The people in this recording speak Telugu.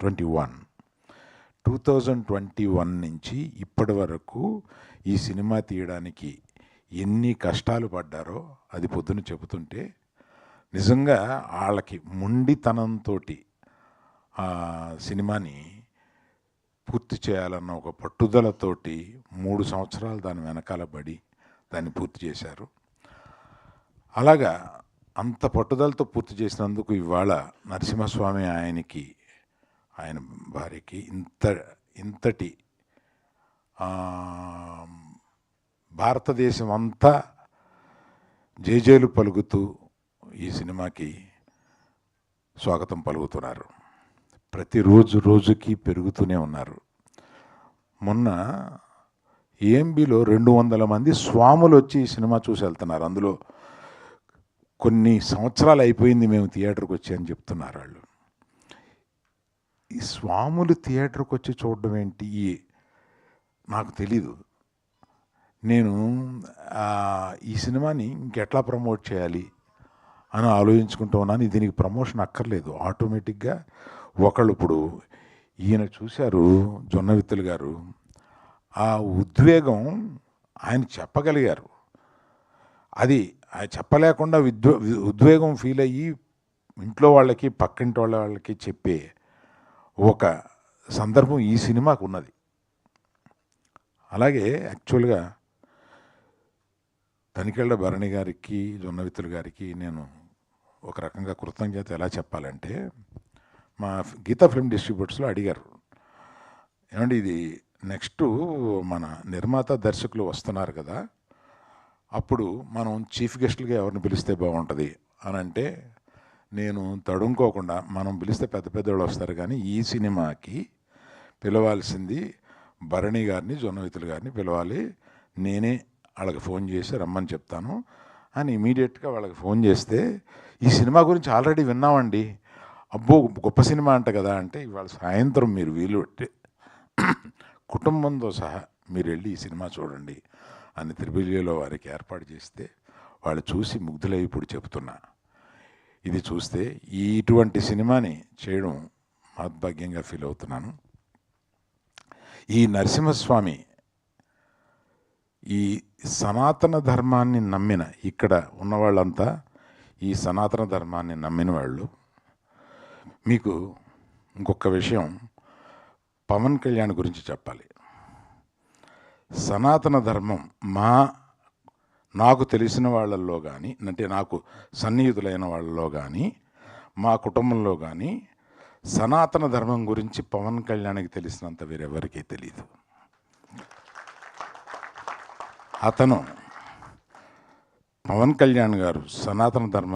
2021 నుంచి ఇప్పటి వరకు ఈ సినిమా తీయడానికి ఎన్ని కష్టాలు పడ్డారో అది పొద్దున చెబుతుంటే నిజంగా వాళ్ళకి మొండితనంతో ఆ సినిమాని పూర్తి చేయాలన్న ఒక పట్టుదలతోటి 3 సంవత్సరాలు దాని వెనకాల పడి దాన్ని పూర్తి చేశారు. అలాగా అంత పట్టుదలతో పూర్తి చేసినందుకు ఇవాళ నరసింహస్వామి ఆయన భార్యకి ఇంతటి భారతదేశం అంతా జేజేలు పలుకుతూ ఈ సినిమాకి స్వాగతం పలుకుతున్నారు. ప్రతిరోజు రోజుకి పెరుగుతూనే ఉన్నారు. మొన్న ఏఎంబిలో 200 మంది స్వాములు వచ్చి ఈ సినిమా చూసి వెళ్తున్నారు. అందులో కొన్ని సంవత్సరాలు అయిపోయింది మేము థియేటర్కి వచ్చి అని చెప్తున్నారు వాళ్ళు. ఈ స్వాములు థియేటర్కి వచ్చి చూడడం ఏంటి నాకు తెలీదు. నేను ఈ సినిమాని ఇంకెట్లా ప్రమోట్ చేయాలి అని ఆలోచించుకుంటూ ఉన్నాను. దీనికి ప్రమోషన్ అక్కర్లేదు, ఆటోమేటిక్గా ఒకళ్ళు ఇప్పుడు ఈయన చూశారు జొన్నవిత్తులు గారు, ఆ ఉద్వేగం ఆయన చెప్పగలిగారు. అది ఆయన చెప్పలేకుండా ఉద్వేగం ఫీల్ అయ్యి ఇంట్లో వాళ్ళకి పక్కింటి వాళ్ళకి చెప్పే ఒక సందర్భం ఈ సినిమాకు ఉన్నది. అలాగే యాక్చువల్గా తనికెళ్ళ భరణి గారికి జొన్నవిత్తులు గారికి నేను ఒక రకంగా కృతజ్ఞత ఎలా చెప్పాలంటే, మా గీతా ఫిల్మ్ డిస్ట్రిబ్యూటర్స్లో అడిగారు, ఏమండి ఇది నెక్స్ట్ మన నిర్మాత దర్శకులు వస్తున్నారు కదా, అప్పుడు మనం చీఫ్ గెస్ట్లుగా ఎవరిని పిలిస్తే బాగుంటుంది అని అంటే, నేను తడుముకోకుండా మనం పిలిస్తే పెద్ద పెద్దవాళ్ళు వస్తారు కానీ ఈ సినిమాకి పిలవాల్సింది భరణి గారిని జొన్నవిత్తులు గారిని పిలవాలి, నేనే వాళ్ళకి ఫోన్ చేసి రమ్మని చెప్తాను అని ఇమీడియట్గా వాళ్ళకి ఫోన్ చేస్తే, ఈ సినిమా గురించి ఆల్రెడీ విన్నామండి, అబ్బో గొప్ప సినిమా అంట కదా అంటే, ఇవాళ సాయంత్రం మీరు వీలు పెట్టి కుటుంబంతో సహా మీరు వెళ్ళి ఈ సినిమా చూడండి అని త్రిబులిలో వారికి ఏర్పాటు చేస్తే వాళ్ళు చూసి ముగ్ధులై ఇప్పుడు చెబుతున్నా, ఇది చూస్తే ఇటువంటి సినిమాని చేయడం మహద్భాగ్యంగా ఫీల్ అవుతున్నాను. ఈ నరసింహస్వామి ఈ సనాతన ధర్మాన్ని నమ్మిన, ఇక్కడ ఉన్నవాళ్ళంతా ఈ సనాతన ధర్మాన్ని నమ్మిన వాళ్ళు. మీకు ఇంకొక విషయం పవన్ కళ్యాణ్ గురించి చెప్పాలి. సనాతన ధర్మం నాకు తెలిసిన వాళ్ళల్లో కానీ, అంటే నాకు సన్నిహితులైన వాళ్ళలో కానీ, మా కుటుంబంలో కానీ సనాతన ధర్మం గురించి పవన్ కళ్యాణ్కి తెలిసినంత వేరెవరికీ తెలియదు. అతను పవన్ కళ్యాణ్ గారు సనాతన ధర్మం